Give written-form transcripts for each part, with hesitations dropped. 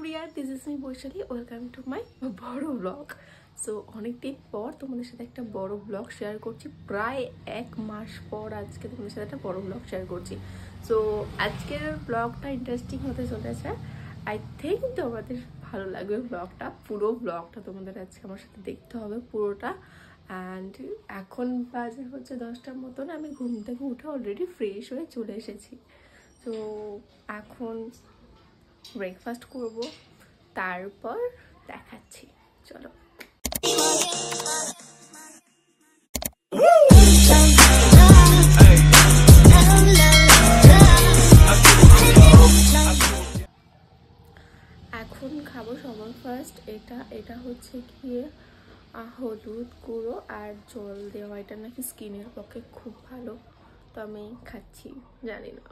Everyone, this is me Vaishali. Welcome to my বড় blog. So অনেকদিন পর তোমাদের সাথে একটা বড় ব্লগ শেয়ার করছি। প্রায় 1 মাস পর আজকে তোমাদের সাথে একটা বড় ব্লগ শেয়ার করছি। সো আজকের ব্লগটা ইন্টারেস্টিং হতে চলেছে। আই থিঙ্ক তোমাদের ভালো লাগবে ব্লগটা। পুরো ব্লগটা তোমাদের আজকে আমার সাথে দেখতে হবে পুরোটা। অ্যান্ড এখন বাজে হচ্ছে 10টার মতন। আমি ঘুম থেকে উঠে অলরেডি ফ্রেশ হয়ে চলে এসেছি। তো এখন ব্রেকফাস্ট করব, তারপর দেখাচ্ছি। চলো। এখন খাবো সবার ফার্স্ট এটা হচ্ছে গিয়ে হলুদ গুঁড়ো আর জল দেওয়া। এটা নাকি স্কিনের পক্ষে খুব ভালো, তো আমি খাচ্ছি, জানি না।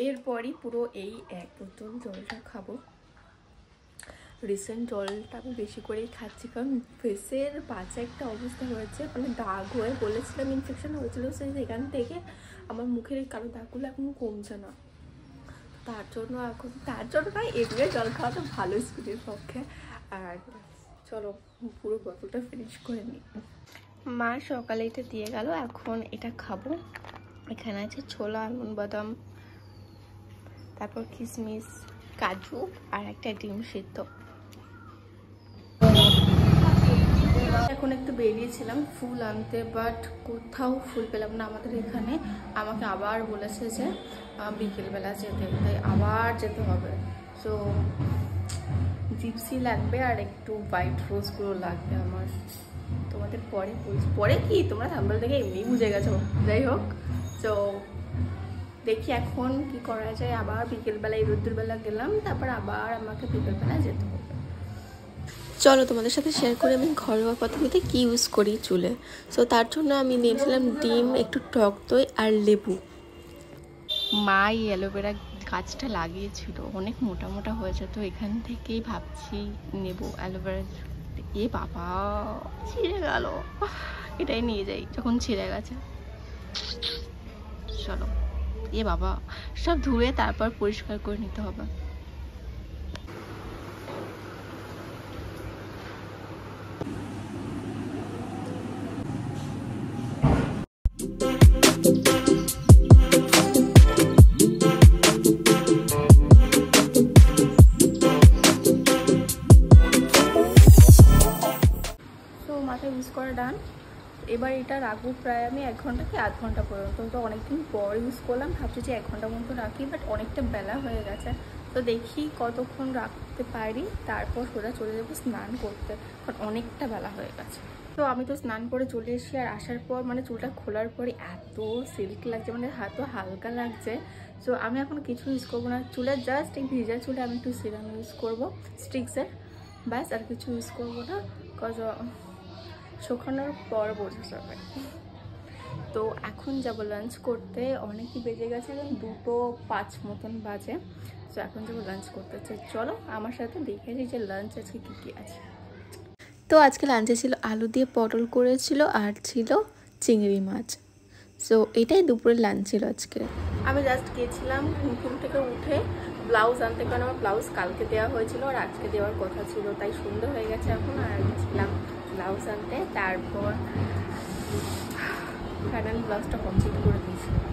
এরপরই পুরো এই 1 বোতল জলটা খাবো। রিসেন্ট জলটা আমি বেশি করেই খাচ্ছি, কারণ ফেসের বাজে একটা অবস্থা হয়েছে, মানে দাগ হয়ে বলেছিলাম ইনফেকশন হয়েছিল, সেখান থেকে আমার মুখের এই কালো দাগগুলো এখন কমছে না। তার জন্য না এমনি জল খাওয়াটা ভালো স্কিনের পক্ষে। আর চলো পুরো বোতলটা ফিনিশ করে নিই। মা সকালে এটা দিয়ে গেল, এখন এটা খাবো। এখানে আছে ছোলা, আলমন্ড, বাদাম, তারপর কিশমিশ, কাজু আর একটা ডিম সিদ্ধ। এখন একটু বেরিয়েছিলাম ফুল আনতে, বাট কোথাও ফুল পেলাম না আমাদের এখানে। আমাকে আবার বলেছে যে বিকেলবেলা যেতে, তাই আবার যেতে হবে। সো জিপসি লাগবে আর একটু হোয়াইট রোজগুলো লাগবে আমার। তোমাদের পরে কি তোমরা থাম্বনেল থেকে এমনি বুঝে গেছো। যাই হোক, তো দেখি এখন কি করা যায়। আবার বিকেলবেলা এই রোদ্দুরবেলা গেলাম, তারপর আবার আমাকে বিকেলবেলা যেতে হবে। চলো তোমাদের সাথে শেয়ার করে আমি ঘরোয়া পদ্ধতিতে কি ইউজ করি চুলে। সো তার জন্য আমি নিয়েছিলাম ডিম, একটু টক দই আর লেবু। মা এই অ্যালোভেরা গাছটা লাগিয়েছিল, অনেক মোটা মোটা হয়েছে, তো এখান থেকেই ভাবছি নেব অ্যালোভেরা। এ বাবা, ছিঁড়ে গেল। এটাই নিয়ে যাই যখন ছিঁড়ে গেছে। চলো, এ বাবা, সব ধুয়ে তারপর পরিষ্কার করে নিতে হবে। মাথা ইউজ করা ডান। এবার এটা রাখবো প্রায় আমি 1 ঘন্টা কি 1/2 ঘন্টা পর্যন্ত। তো অনেকদিন পর ইউজ করলাম, ভাবছি যে 1 ঘন্টা মতো রাখি, বাট অনেকটা বেলা হয়ে গেছে। তো দেখি কতক্ষণ রাখতে পারি, তারপর সোজা চলে যাবো স্নান করতে, কারণ অনেকটা বেলা হয়ে গেছে। তো আমি তো স্নান করে চলে এসেছি, আর আসার পর মানে চুলটা খোলার পরে এত সিল্ক লাগছে, মানে হাতও হালকা লাগছে। সো আমি এখন কিছু ইউজ করবো না চুলে, জাস্ট এই ভিজা চুলে আমি একটু সিরাম ইউজ করবো স্ট্রিক্সের, ব্যাস। আর কিছু ইউজ করবো না, কজ শুকানোর পর বোঝা যাবে। তো এখন যাবো লাঞ্চ করতে। অনেকই বেজে গেছে, এখন 2:05 মতন বাজে। তো এখন যাবো লাঞ্চ করতে। চলো আমার সাথে দেখে নিই যে লাঞ্চ আজকে কী কী আছে। তো আজকে লাঞ্চে ছিল আলু দিয়ে পটল করেছিল, আর ছিল চিংড়ি মাছ। সো এটাই দুপুরের লাঞ্চ ছিল আজকে। আমি জাস্ট গিয়েছিলাম ঘুম থেকে উঠে ব্লাউজ আনতে, কারণ আমার ব্লাউজ কালকে দেওয়া হয়েছিল আর আজকে দেওয়ার কথা ছিল, তাই সন্ধ্যা হয়ে গেছে এখন। আর গেছিলাম ব্লাউজ আনতে, তারপর ফাইনাল ব্লাউজটা কমপ্লিট করে দিয়েছিলাম,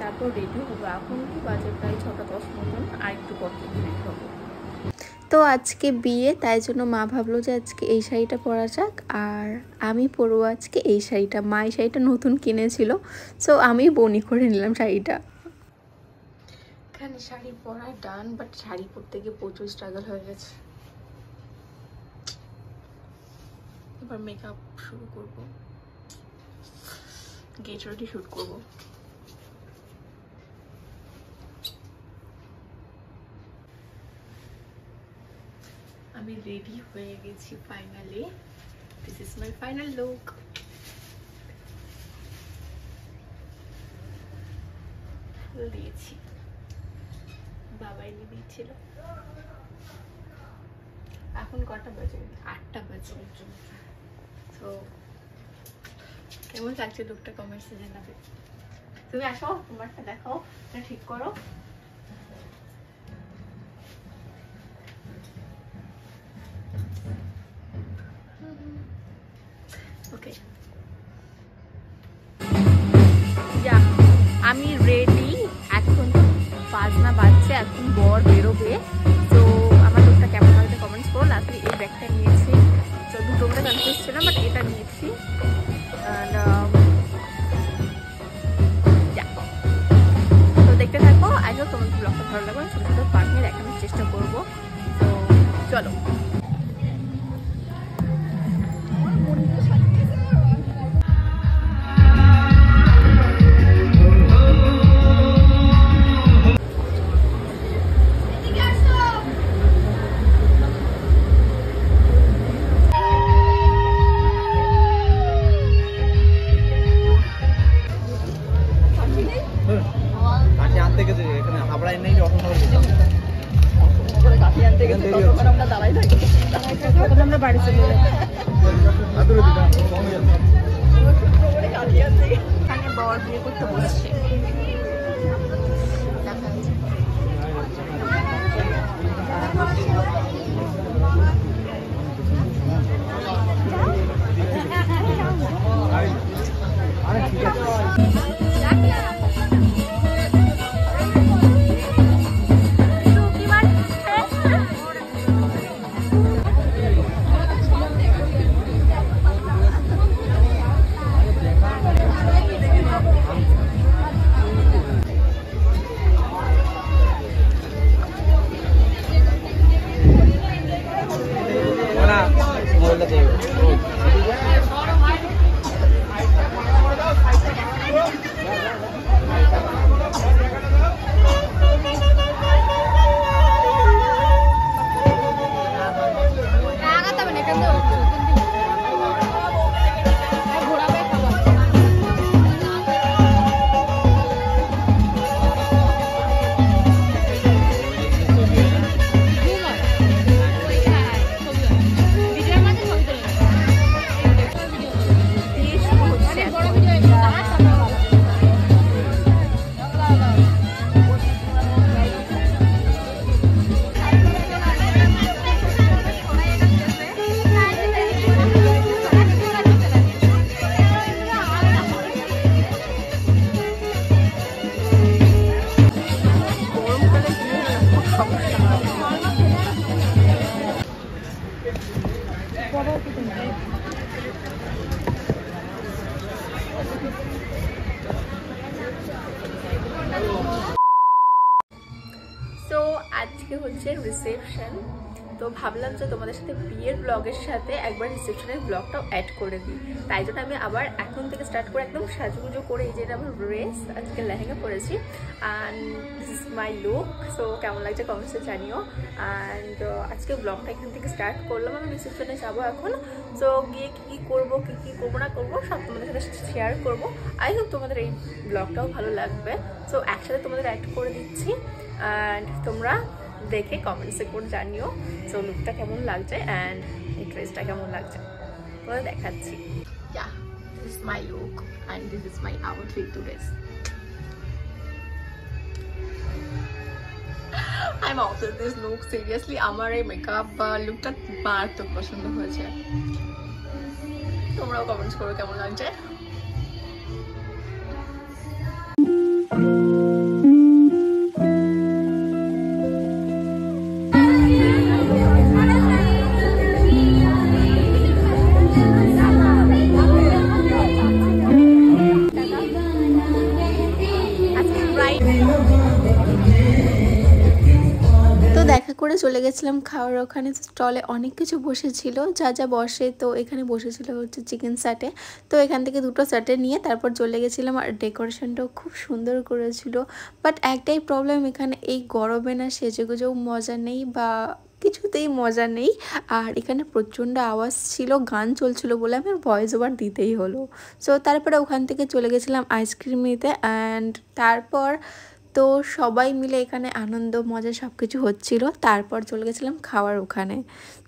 তারপর রেডি হবো। এখন কি বাজে প্রায় 6:10 মতন, আর একটু পর থেকে রেডি হবো। তো আজকে বিয়ে, তাই জন্য মা ভাবলো যে আজকে এই শাড়িটা পরা যাক, আর আমি পরবো আজকে এই শাড়িটা। মা এই শাড়িটা নতুন কিনেছিল, সো আমি বনি করে নিলাম শাড়িটা। এখানে শাড়ি পরা ডান, বাট শাড়ি পরতে গিয়ে প্রচুর স্ট্রাগল হয়ে গেছে। এবার মেকআপ শুরু করবো, গেট রেডি শুট করবো। আমি রেডি হয়ে গেছি finally. This is my final look. ফুল দিয়েছি, বাবা এনে দিয়েছিল। এখন কটা বাজে? 8টা বাজে। তো কেমন লাগছে লুকটা কমেন্টসে জানাবে। তুমি আসো, তোমারটা দেখাও, ঠিক করো। ওকে, যা আমি রেডি। এখন 5 বাজছে, এখন বর বেরোবে। তো আমার লুকটা কেমন লাগছে কমেন্টস করো। লাস্টলি এই ব্যাগটা নিয়েছি, তো দুটো করে কনফিউজ ছিলাম, বাট এটা নিয়েছি। তো দেখতে থাকো, আই হোপ তোমার ব্লগটা ভালো লাগবে। ছোটো ছোটো পার্ট নিয়ে দেখানোর চেষ্টা করবো। তো চলো। আমরা বাড়ি চলে এখানে বর বিয়ে করতে বসছে। তো আজকে হচ্ছে রিসেপশন, তো ভাবলাম যে তোমাদের সাথে বিয়ের ব্লগের সাথে একবার রিসেপশনের ব্লগটাও অ্যাড করে দিই। তাই জন্য আমি আবার এখন থেকে স্টার্ট করে একদম সাজুগুজো করে, এই যে আমার ড্রেস, আজকে লেহেঙ্গা পরেছি, and this is my look. So কেমন লাগছে কমেন্টসে জানিও। অ্যান্ড আজকে ব্লগটা এখান থেকে স্টার্ট করলাম। আমি রিসেপশনে যাবো এখন। সো গিয়ে কী করবো, কী করবো না করবো সব তোমাদের সাথে শেয়ার করবো। আই হোপ তোমাদের এই ব্লগটাও ভালো লাগবে। সো একসাথে তোমাদের অ্যাড করে দিচ্ছি, অ্যান্ড তোমরা দেখে কমেন্টসে করে জানিও সো লুকটা কেমন লাগছে অ্যান্ড এই ড্রেসটা কেমন লাগছে তোমাদের দেখাচ্ছি। Yeah, this is my look and this is my outfit today. I'm obsessed with this look. Seriously, আমার এই মেকআপ বা লুকটা মারাত্মক পছন্দ হয়েছে। তোমরাও কমেন্টস করো কেমন লাগছে। দেখা করে চলে গেছিলাম খাওয়ার ওখানে। স্টলে অনেক কিছু বসেছিল, যা যা বসে। তো এখানে বসেছিল হচ্ছে চিকেন স্যাটে। তো এখান থেকে দুটো স্যাটে নিয়ে তারপর চলে গেছিলাম। আর ডেকোরেশনটাও খুব সুন্দর করেছিল, বাট একটাই প্রবলেম, এখানে এই গরমে না সেজেগুজেও মজা নেই বা কিছুতেই মজা নেই। আর এখানে প্রচণ্ড আওয়াজ ছিল, গান চলছিল বলে আমি ভয়েস ওভার দিতেই হলো। সো তারপরে ওখান থেকে চলে গেছিলাম আইসক্রিম নিতে। অ্যান্ড তারপর তো সবাই মিলে এখানে আনন্দ মজা সব কিছু হচ্ছিল। তারপর চলে গেছিলাম খাওয়ার ওখানে।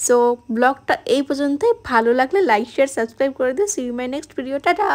সো ব্লগটা এই পর্যন্তই। ভালো লাগলে লাইক শেয়ার সাবস্ক্রাইব করে দিও। See you my next video. Tata.